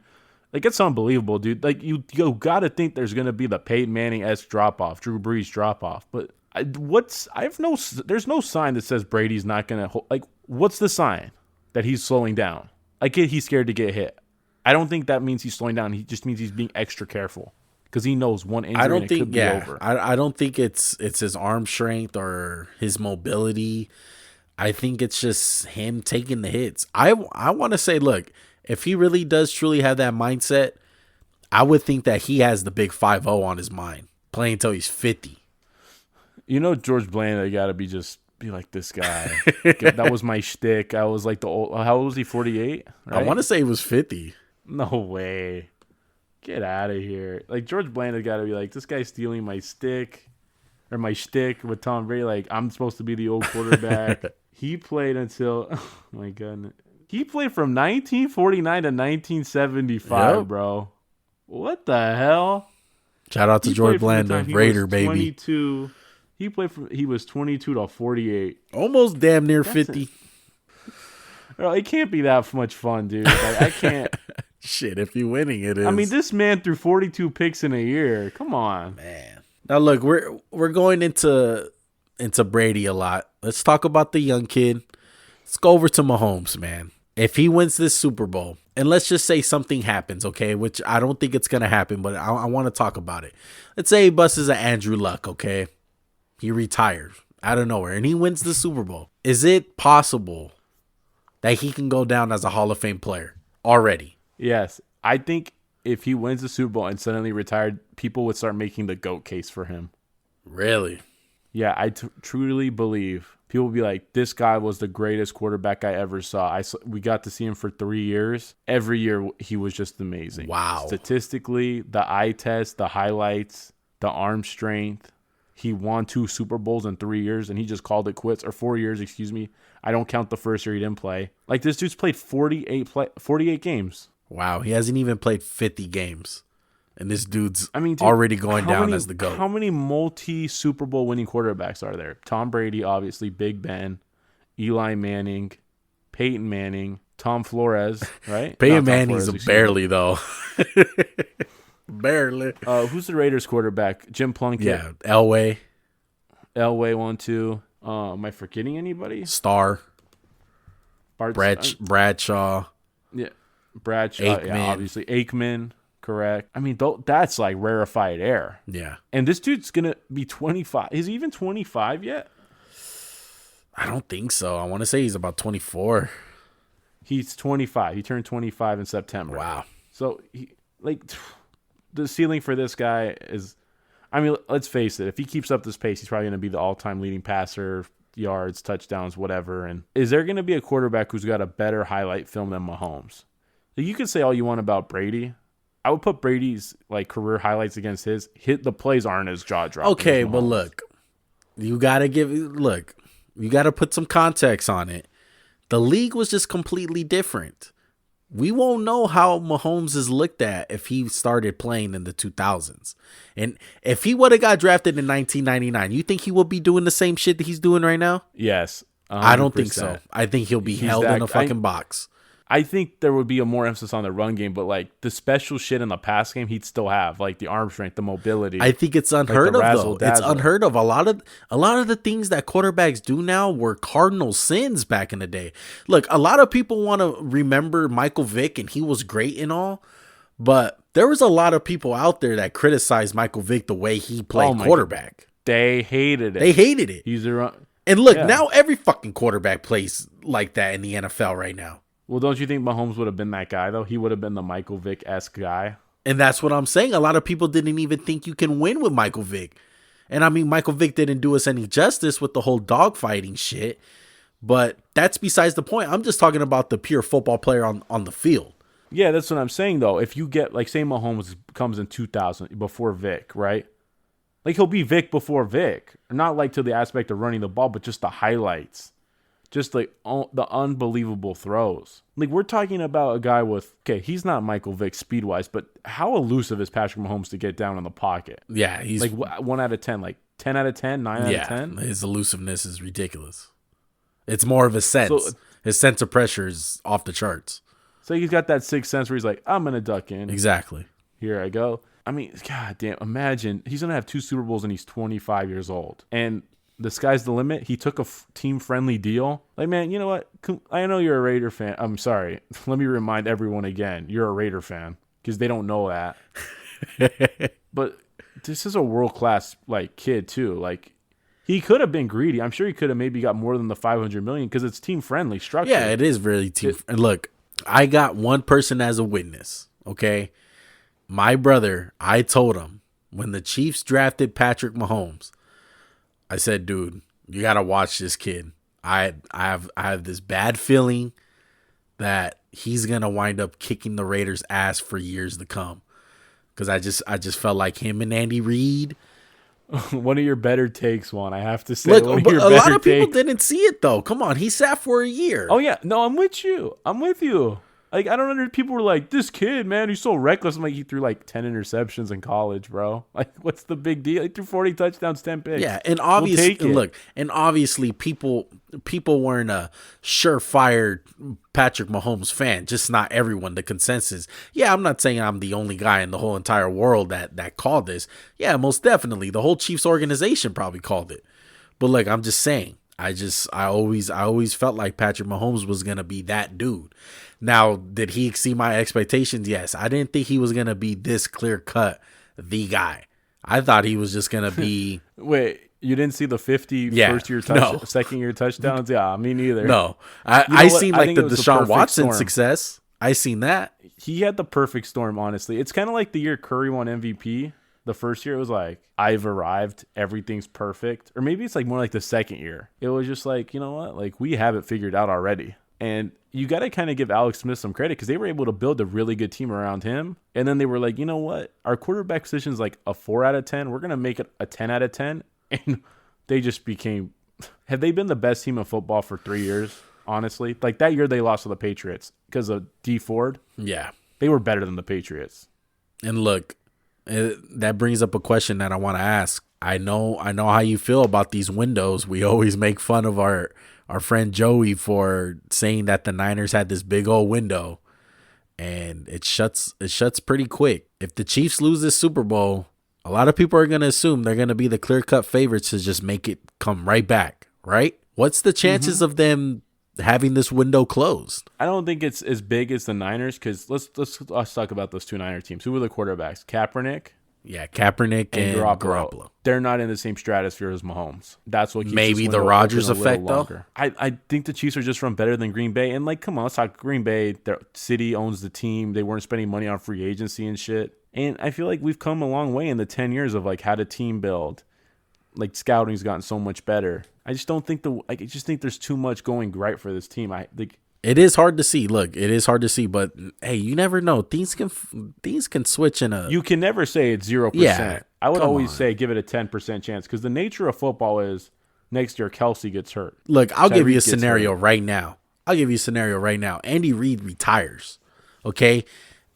like it's unbelievable, dude. Like you got to think there's going to be the Peyton Manning-esque drop-off, Drew Brees drop-off. But there's no sign that says Brady's not going to, like, what's the sign that he's slowing down? I get he's scared to get hit. I don't think that means he's slowing down. He just means he's being extra careful because he knows one injury and it could be over. I don't think it's his arm strength or his mobility. I think it's just him taking the hits. I want to say, look, if he really does truly have that mindset, I would think that he has the big 5-0 on his mind, playing until he's 50. You know, George Blanda got to be like this guy. That was my shtick. I was like how old was he? 48? Right? I want to say he was 50. No way. Get out of here. Like, George Blanda got to be like, this guy's stealing my stick or my shtick with Tom Brady. Like, I'm supposed to be the old quarterback. He played until, oh my goodness. He played from 1949 to 1975, yep. Bro. What the hell? Shout out to George Blanda, Raider, baby. 22. He was 22 to 48. Almost damn near 50. Bro, it can't be that much fun, dude. Like, I can't. Shit, if you're winning, it is. I mean, this man threw 42 picks in a year. Come on, man. Now look, we're going into Brady a lot. Let's talk about the young kid. Let's go over to Mahomes, man. If he wins this Super Bowl, and let's just say something happens, okay, which I don't think it's gonna happen, but I want to talk about it. Let's say he busts an Andrew Luck, okay. He retires out of nowhere, and he wins the Super Bowl. Is it possible that he can go down as a Hall of Fame player already? Yes. I think if he wins the Super Bowl and suddenly retired, people would start making the GOAT case for him. Really? Yeah, I truly believe people will be like, this guy was the greatest quarterback I ever saw. We got to see him for 3 years. Every year, he was just amazing. Wow. Statistically, the eye test, the highlights, the arm strength. He won 2 Super Bowls in 3 years, and he just called it quits. Or 4 years, excuse me. I don't count the first year he didn't play. Like, this dude's played 48 games. Wow, he hasn't even played 50 games. And this dude's already going down as the GOAT. How many multi-Super Bowl winning quarterbacks are there? Tom Brady, obviously, Big Ben, Eli Manning, Peyton Manning, Tom Flores, right? Peyton Manning's barely, though. Barely. Who's the Raiders quarterback? Jim Plunkett. Yeah, Elway 1, 2. Am I forgetting anybody? Starr. Bradshaw. Yeah, Bradshaw. Aikman. Yeah, obviously Aikman. Correct. I mean, that's like rarefied air. Yeah. And this dude's gonna be 25. Is he even 25 yet? I don't think so. I want to say he's about 24. He's 25. He turned 25 in September. Wow. So the ceiling for this guy is, I mean, let's face it. If he keeps up this pace, he's probably going to be the all-time leading passer, yards, touchdowns, whatever. And is there going to be a quarterback who's got a better highlight film than Mahomes? You can say all you want about Brady, I would put Brady's like career highlights against his. The plays aren't as jaw dropping. Okay, but look, you gotta put some context on it. The league was just completely different. We won't know how Mahomes is looked at if he started playing in the 2000s. And if he would have got drafted in 1999, you think he will be doing the same shit that he's doing right now? Yes. 100%. I don't think so. I think he'll be held in a fucking box. I think there would be a more emphasis on the run game, but like the special shit in the pass game, he'd still have like the arm strength, the mobility. I think it's unheard of though. It's unheard of. A lot of the things that quarterbacks do now were cardinal sins back in the day. Look, a lot of people want to remember Michael Vick, and he was great and all, but there was a lot of people out there that criticized Michael Vick the way he played quarterback. God. They hated it. He's and look, now every fucking quarterback plays like that in the NFL right now. Well, don't you think Mahomes would have been that guy, though? He would have been the Michael Vick-esque guy. And that's what I'm saying. A lot of people didn't even think you can win with Michael Vick. And I mean, Michael Vick didn't do us any justice with the whole dogfighting shit. But that's besides the point. I'm just talking about the pure football player on the field. Yeah, that's what I'm saying, though. If you get, like, say Mahomes comes in 2000 before Vick, right? Like, he'll be Vick before Vick. Not, like, to the aspect of running the ball, but just the highlights. Just like the unbelievable throws. Like we're talking about a guy with, okay, he's not Michael Vick speed-wise, but how elusive is Patrick Mahomes to get down in the pocket? Yeah, he's like 1 out of 10, like 10 out of 10, 9 out of 10. His elusiveness is ridiculous. It's more of a sense. So, his sense of pressure is off the charts. So he's got that sixth sense where he's like, I'm going to duck in. Exactly. Here I go. I mean, God damn, imagine he's going to have 2 Super Bowls and he's 25 years old. And the sky's the limit. He took a team-friendly deal. Like, man, you know what? I know you're a Raider fan. I'm sorry. Let me remind everyone again. You're a Raider fan because they don't know that. But this is a world-class, like, kid, too. Like, he could have been greedy. I'm sure he could have maybe got more than the $500 million because it's team-friendly structure. Yeah, it is really team-friendly. Look, I got one person as a witness, okay? My brother, I told him when the Chiefs drafted Patrick Mahomes, I said, dude, you got to watch this kid. I have this bad feeling that he's going to wind up kicking the Raiders' ass for years to come. Because I just felt like him and Andy Reid. One of your better takes, Juan. I have to say. Look, a lot of people didn't see it, though. Come on. He sat for a year. Oh, yeah. No, I'm with you. Like, I don't understand. People were like, this kid, man, he's so reckless. I'm like, he threw like 10 interceptions in college, bro. Like, what's the big deal? He threw 40 touchdowns, 10 picks. Yeah, and obviously, people weren't a surefire Patrick Mahomes fan. Just not everyone. The consensus. Yeah, I'm not saying I'm the only guy in the whole entire world that called this. Yeah, most definitely. The whole Chiefs organization probably called it. But look, I'm just saying. I always felt like Patrick Mahomes was gonna be that dude. Now, did he exceed my expectations? Yes. I didn't think he was gonna be this clear cut the guy. I thought he was just gonna be. Wait, you didn't see the 50 second year touchdowns? Yeah, me neither. No, I seen like the Deshaun Watson success. I seen that. He had the perfect storm. Honestly, it's kind of like the year Curry won MVP. The first year, it was like, I've arrived, everything's perfect. Or maybe it's like more like the second year. It was just like, you know what? Like, we have it figured out already. And you got to kind of give Alex Smith some credit because they were able to build a really good team around him. And then they were like, you know what? Our quarterback position is like a 4 out of 10. We're going to make it a 10 out of 10. And they just became, have they been the best team in football for 3 years? Honestly, like that year they lost to the Patriots because of D Ford. Yeah. They were better than the Patriots. And look, that brings up a question that I want to ask. I know how you feel about these windows. We always make fun of our friend Joey for saying that the Niners had this big old window and it shuts pretty quick. If the Chiefs lose this Super Bowl, a lot of people are going to assume they're going to be the clear-cut favorites to just make it come right back, right? What's the chances of them having this window closed? I don't think it's as big as the Niners because let's talk about those 2 Niner teams. Who were the quarterbacks? Kaepernick? Yeah, Kaepernick and Garoppolo. They're not in the same stratosphere as Mahomes. That's what keeps maybe the Rodgers effect, though. I think the Chiefs are just run better than Green Bay. And, like, come on, let's talk Green Bay. Their city owns the team. They weren't spending money on free agency and shit. And I feel like we've come a long way in the 10 years of, like, how to team build. Like, scouting's gotten so much better. I just don't think I just think there's too much going right for this team. It is hard to see. Look, it is hard to see, but hey, you never know. Things can switch in a. You can never say it's 0%. Yeah, I would always on. say give it a 10% chance because the nature of football is next year Kelsey gets hurt. Look, I'll give you a Tyreek gets scenario hurt. right now. Andy Reid retires. Okay,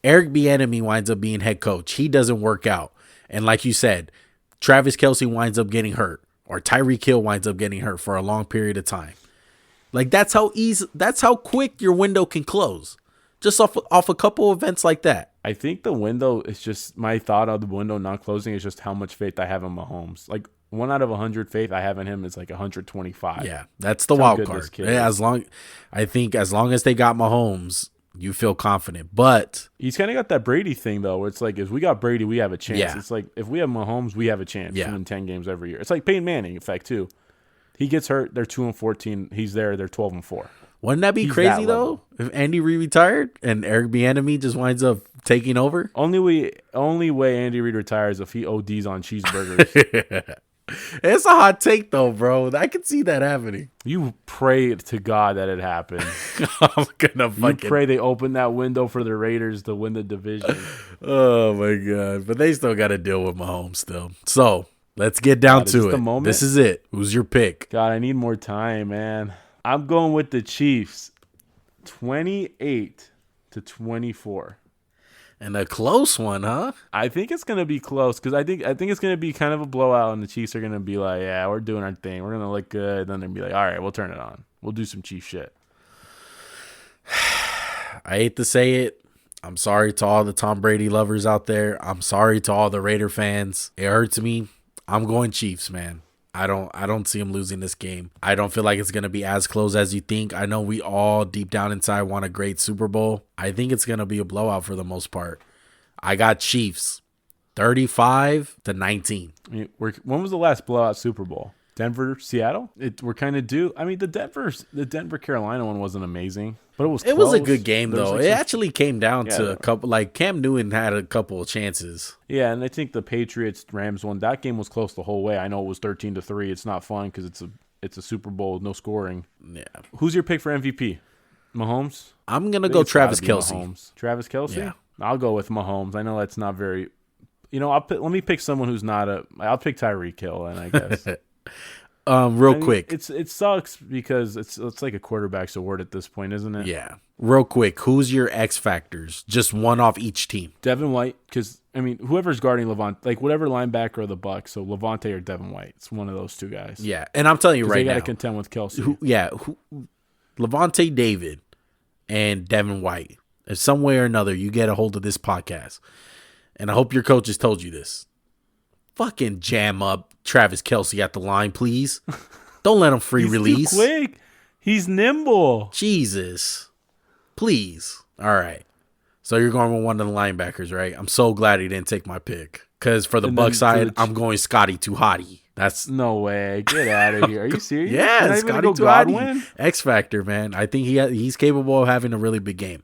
Eric Bieniemy winds up being head coach. He doesn't work out, and like you said, Travis Kelce winds up getting hurt, or Tyreek Hill winds up getting hurt for a long period of time. Like that's how quick your window can close, just off a couple events like that. I think the window is just my thought of the window not closing is just how much faith I have in Mahomes. Like 1 out of 100 faith I have in him is like 125. Yeah, that's the wild card. Yeah, as long as they got Mahomes, you feel confident. But he's kind of got that Brady thing though, where it's like if we got Brady, we have a chance. Yeah. It's like if we have Mahomes, we have a chance to Yeah. win 10 games every year. It's like Peyton Manning effect too. He gets hurt, they're 2-14. He's there, they're 12-4. Wouldn't that be He's crazy that though? If Andy Reid retired and Eric Bieniemy just winds up taking over? Only way Andy Reid retires if he ODs on cheeseburgers. It's a hot take though, bro. I can see that happening. You pray to God that it happens. I'm gonna You fucking pray they open that window for the Raiders to win the division. Oh my god. But they still gotta deal with Mahomes still. So let's get down Is to this it. the moment? This is it. Who's your pick? God, I need more time, man. I'm going with the Chiefs, 28-24. And a close one, huh? I think it's gonna be close because I think it's gonna be kind of a blowout, and the Chiefs are gonna be like, "Yeah, we're doing our thing. We're gonna look good." Then they're gonna be like, "All right, we'll turn it on. We'll do some Chief shit." I hate to say it. I'm sorry to all the Tom Brady lovers out there. I'm sorry to all the Raider fans. It hurts me. I'm going Chiefs, man. I don't see them losing this game. I don't feel like it's going to be as close as you think. I know we all deep down inside want a great Super Bowl. I think it's going to be a blowout for the most part. I got Chiefs 35-19. I mean, when was the last blowout Super Bowl? Denver, Seattle? We're kind of due. I mean, the Denver Carolina one wasn't amazing, but it was close. It was a good game, though. Like it actually came down to Yeah. a couple. Like Cam Newton had a couple of chances. Yeah, and I think the Patriots Rams one, that game was close the whole way. I know it was 13-3. It's not fun because it's a Super Bowl with no scoring. Yeah. Who's your pick for MVP? Mahomes? I'm going to I think go it's gotta Travis be Kelce. Mahomes. Travis Kelce? Yeah. I'll go with Mahomes. I know that's not very. Let me pick someone who's not a. I'll pick Tyreek Hill, and I guess. Real quick. It sucks because it's like a quarterback's award at this point, isn't it? Yeah. Real quick. Who's your X factors? Just one off each team. Devin White, because I mean, whoever's guarding Levante, like whatever linebacker or the Bucs, so Levante or Devin White, it's one of those two guys. Yeah. And I'm telling you right they got now. to contend with Kelsey. Levante David and Devin White. If some way or another you get a hold of this podcast, and I hope your coach has told you this, fucking jam up Travis Kelce at the line, please. Don't let him free He's release. too quick. He's nimble. Jesus. Please. All right. So you're going with one of the linebackers, right? I'm so glad he didn't take my pick. Because for the Bucs side, I'm going Scotty Tuhati. That's no way. Get out of here. Are you serious? yeah, Scotty Tuhati. X Factor, man. I think he's capable of having a really big game.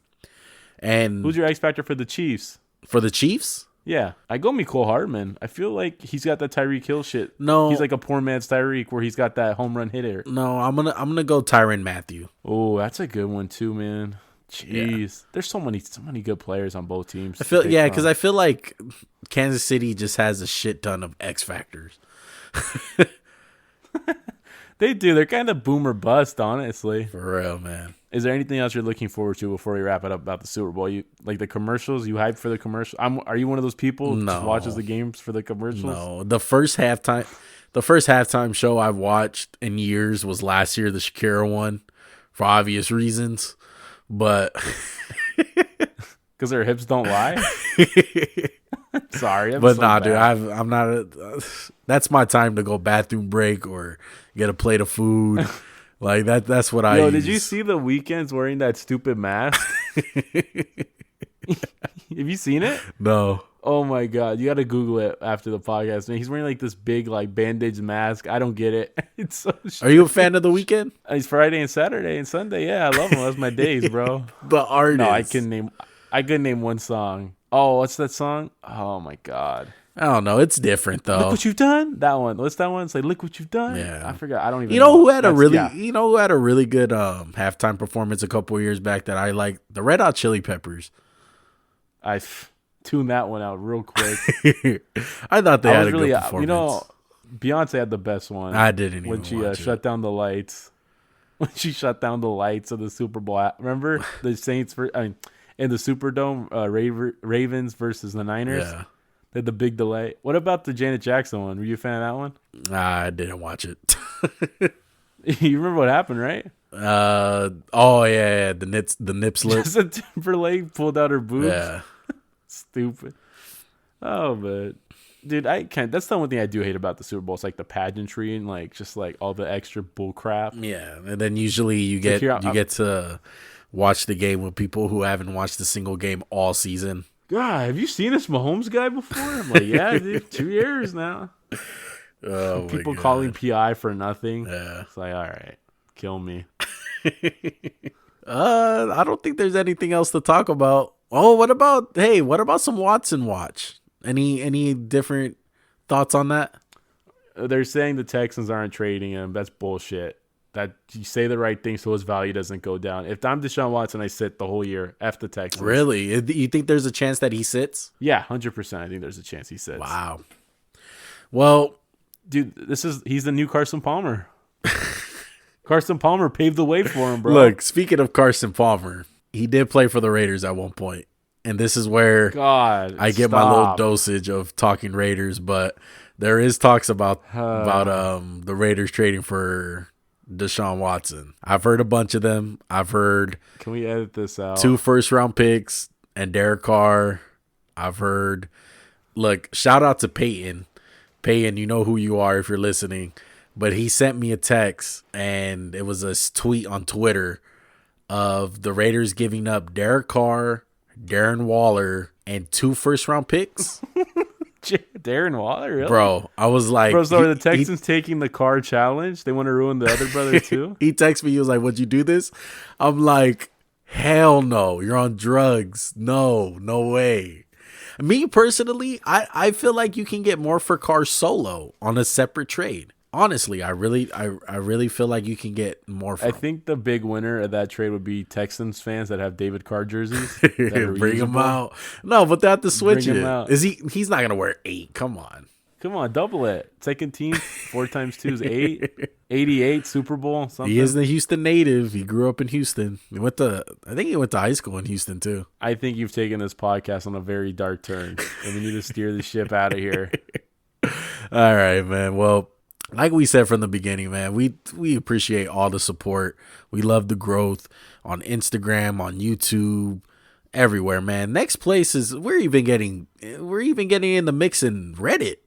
And who's your X Factor for the Chiefs? For the Chiefs? Yeah, I go Mecole Hardman. I feel like he's got that Tyreek Hill shit. No, he's like a poor man's Tyreek, where he's got that home run hitter. No, I'm gonna go Tyrann Mathieu. Oh, that's a good one too, man. Jeez, there's so many good players on both teams. Because I feel like Kansas City just has a shit ton of X factors. They do. They're kind of boom or bust, honestly. For real, man. Is there anything else you're looking forward to before we wrap it up about the Super Bowl? You like the commercials? You hyped for the commercial? Are you one of those people who just watches the games for the commercials? No. The first halftime show I've watched in years was last year, the Shakira one, for obvious reasons. But because their hips don't lie. Sorry, but nah, dude, I'm not. That's my time to go bathroom break or get a plate of food. Like that's what I. Did you see the Weeknd's wearing that stupid mask? Have you seen it? No. Oh my god, you got to Google it after the podcast. Man, he's wearing like this big like bandage mask. I don't get it. It's so. Are you a fan of The Weeknd? It's Friday and Saturday and Sunday. Yeah, I love him. That's my days, bro. The artist. No, I couldn't name one song. Oh, what's that song? Oh my God. I don't know. It's different Look though. what you've done. That one. What's that one? It's like, look what you've done. I Yeah. forgot. I don't even You know know. who had a That's really yeah. good halftime performance a couple years back that I liked? The Red Hot Chili Peppers. Tuned that one out real quick. I thought they I had was a really, good performance. Beyonce had the best one I didn't when even she watch shut it. down the lights. When she shut down the lights of the Super Bowl. Remember the Saints in the Superdome, Ravens versus the Niners. Yeah. They had the big delay. What about the Janet Jackson one? Were you a fan of that one? I didn't watch it. You remember what happened, right? Oh yeah, the nip slip. Justin Timberlake pulled out her boobs. Yeah. Stupid. Oh, but dude, I can't. That's the one thing I do hate about the Super Bowl. It's like the pageantry and like just like all the extra bull crap. Yeah, and then usually you get to watch the game with people who haven't watched a single game all season. God, have you seen this Mahomes guy before? I'm like, yeah, dude, 2 years now. Oh, people calling PI for nothing. Yeah. It's like, all right, kill me. I don't think there's anything else to talk about. Oh, what about some Watson watch? Any different thoughts on that? They're saying the Texans aren't trading him. That's bullshit. That you say the right thing so his value doesn't go down. If I'm Deshaun Watson, I sit the whole year. F the Texans. Really? You think there's a chance that he sits? Yeah, 100%. I think there's a chance he sits. Wow. Well, dude, he's the new Carson Palmer. Carson Palmer paved the way for him, bro. Look, speaking of Carson Palmer, he did play for the Raiders at one point. And this is where I get my little dosage of talking Raiders, but there is talks about the Raiders trading for Deshaun Watson. I've heard a bunch of them. I've heard, can we edit this out? 2 first-round picks and Derek Carr. I've heard, look, shout out to Peyton. Peyton, you know who you are if you're listening. But he sent me a text, and it was a tweet on Twitter of the Raiders giving up Derek Carr, Darren Waller, and 2 first-round picks. Darren Waller, really? Bro, I was like... Bro, so are the Texans taking the Carr challenge? They want to ruin the other brother, too? He texted me. He was like, would you do this? I'm like, hell no. You're on drugs. No way. Me, personally, I feel like you can get more for Carr solo on a separate trade. Honestly, I really feel like you can get more from. I think the big winner of that trade would be Texans fans that have David Carr jerseys. Bring him out. No, but they have to switch it. Is he's not gonna wear 8. Come on, double it. Second team, 4 times 2 is 8. 88 Super Bowl. Something. He is a Houston native. He grew up in Houston. I think he went to high school in Houston too. I think you've taken this podcast on a very dark turn, and we need to steer the ship out of here. All right, man. Well, like we said from the beginning, man, we appreciate all the support. We love the growth on Instagram, on YouTube, everywhere, man. Next place is we're even getting in the mix in Reddit.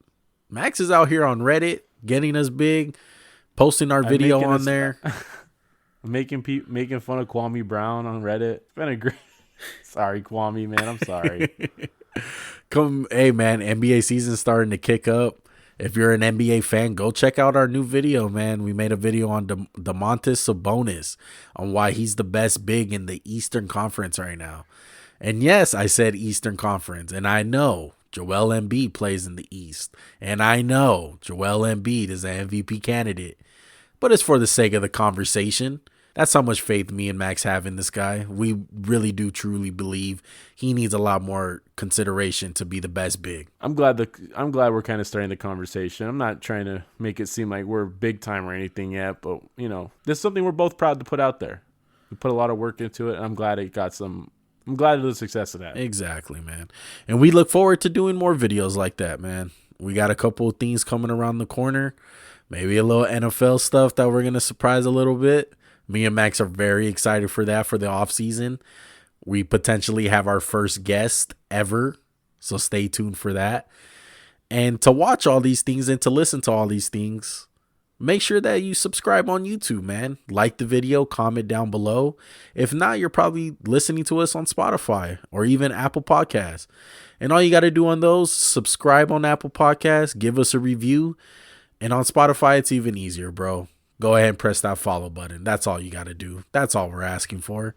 Max is out here on Reddit, getting us big, posting our video on there. making fun of Kwame Brown on Reddit. It's been a great. Sorry, Kwame, man. I'm sorry. Hey, man. NBA season's starting to kick up. If you're an NBA fan, go check out our new video, man. We made a video on Domantas Sabonis on why he's the best big in the Eastern Conference right now. And yes, I said Eastern Conference, and I know Joel Embiid plays in the East, and I know Joel Embiid is an MVP candidate, but it's for the sake of the conversation. That's how much faith me and Max have in this guy. We really do truly believe he needs a lot more consideration to be the best big. I'm glad we're kind of starting the conversation. I'm not trying to make it seem like we're big time or anything yet, but this is something we're both proud to put out there. We put a lot of work into it, and I'm glad of the success of that. Exactly, man. And we look forward to doing more videos like that, man. We got a couple of things coming around the corner. Maybe a little NFL stuff that we're going to surprise a little bit. Me and Max are very excited for that for the off season. We potentially have our first guest ever, so stay tuned for that. And to watch all these things and to listen to all these things, make sure that you subscribe on YouTube, man. Like the video, comment down below. If not, you're probably listening to us on Spotify or even Apple Podcasts. And all you got to do on those, subscribe on Apple Podcasts, give us a review. And on Spotify, it's even easier, bro. Go ahead and press that follow button. That's all you got to do. That's all we're asking for.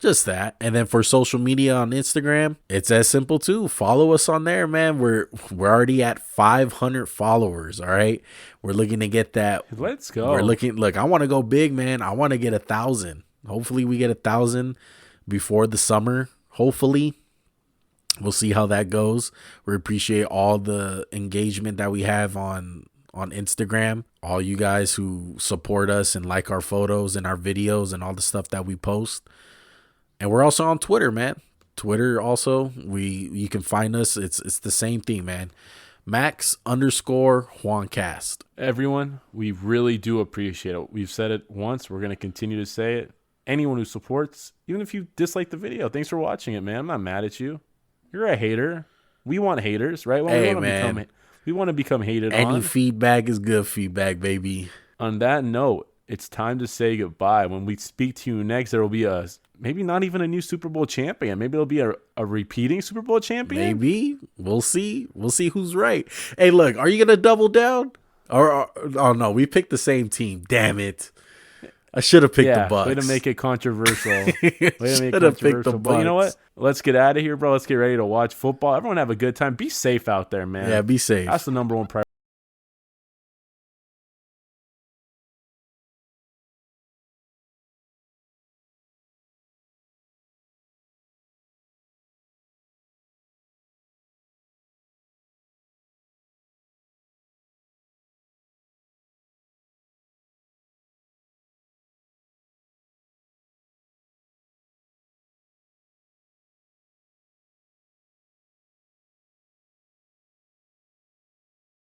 Just that. And then for social media on Instagram, it's as simple too. Follow us on there, man. We're already at 500 followers. All right. We're looking to get that. Let's go. Look, I want to go big, man. I want to get 1,000. Hopefully we get 1,000 before the summer. Hopefully. We'll see how that goes. We appreciate all the engagement that we have on Instagram. All you guys who support us and like our photos and our videos and all the stuff that we post. And we're also on Twitter, man. Twitter also, you can find us. It's the same thing, man. Max_Juancast. Everyone, we really do appreciate it. We've said it once. We're going to continue to say it. Anyone who supports, even if you dislike the video, thanks for watching it, man. I'm not mad at you. You're a hater. We want haters, right? We want to become hated on. Any feedback is good feedback, baby. On that note, it's time to say goodbye. When we speak to you next, there will be maybe not even a new Super Bowl champion. Maybe there'll be a repeating Super Bowl champion. Maybe. We'll see. We'll see who's right. Hey, look, are you going to double down? Oh, no, we picked the same team. Damn it. I should have picked the Bucs. Way to make it controversial. But you know what? Let's get out of here, bro. Let's get ready to watch football. Everyone have a good time. Be safe out there, man. Yeah, be safe. That's the number one priority.